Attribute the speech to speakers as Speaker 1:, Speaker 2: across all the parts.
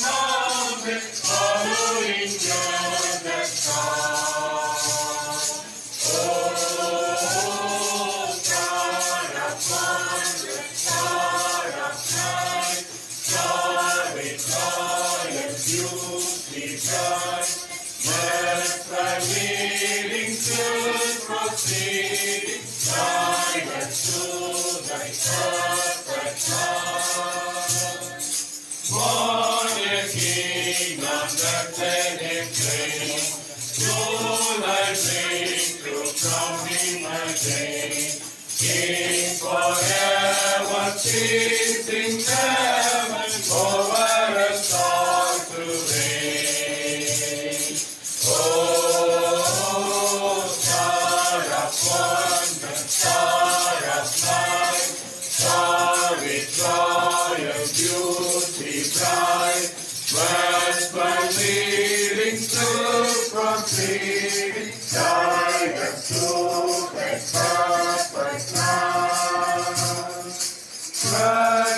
Speaker 1: mountain, following the star. Oh, star of wonder, star of night, star with royal beauty bright, blessed by leading to proceeding, guide us to thy perfect love. Born a king on the planet plain, to thy reign to crown him again. King forever, peace in heaven, over us all to reign. Oh, star of wonder, star of light, star with royal beauty bright, blessed by leading through proceeding, guide us to the perfect love.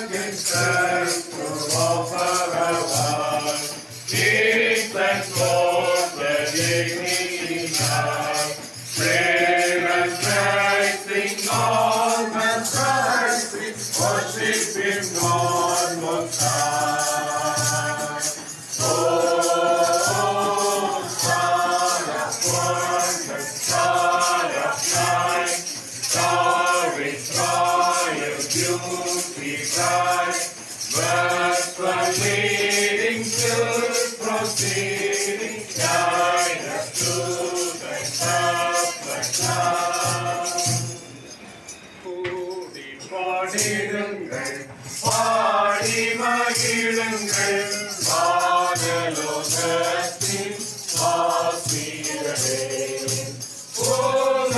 Speaker 1: Frankincense to offer a while, King and Lord, the dignity high, prayer and praising all and rising, worship Him one more time. Oh, star of wonder, star of light, star with royal beauty bright, blessed by leading to proceeding, guide us to the perfect love. கூடி பாடிடுங்கள், பாடி மகிழுங்கள், வானலோகத்தின் வாசிகளே.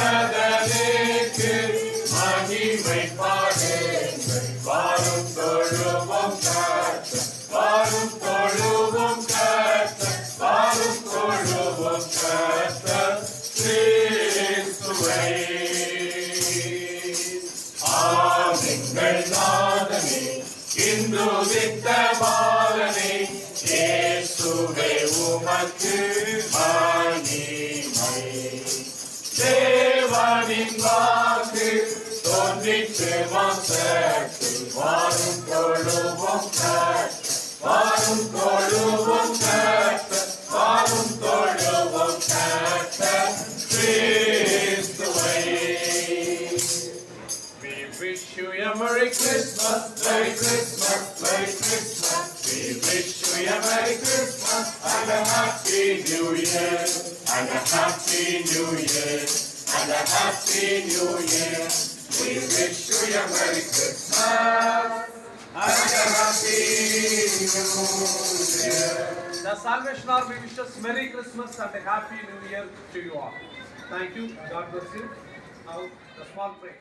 Speaker 1: உன்னதனுக்கு மகிமை பாடுங்கள், வாரும் தொழுவோம் கர்த்தர், வாரும் தொழுவோம் கர்த்தர், வாரும் தொழுவோம் கர்த்தர் கிறிஸ்துவை. ஆமெங்கள் நாதனே, இந்துதித்த பாலனே, இயேசுவே உமக்கு மகிமை. தேவனின் வாக்கு தோன்றிற்று வாசத்தில், வாரும் தொழுவோம் கர்த்தர், வாரும் தொழுவோம் கர்த்தர், வாரும் தொழுவோம் கர்த்தர் கிறிஸ்துவை. We wish you a Merry Christmas, Merry Christmas, Merry Christmas. We wish you a Merry Christmas and a Happy New Year, and a Happy New Year, and a Happy New Year. We wish you a Merry Christmas and a Happy New Year.
Speaker 2: The Salvation Army wishes Merry Christmas and a Happy New Year to you all. Thank you. God bless you. Now the small prayer.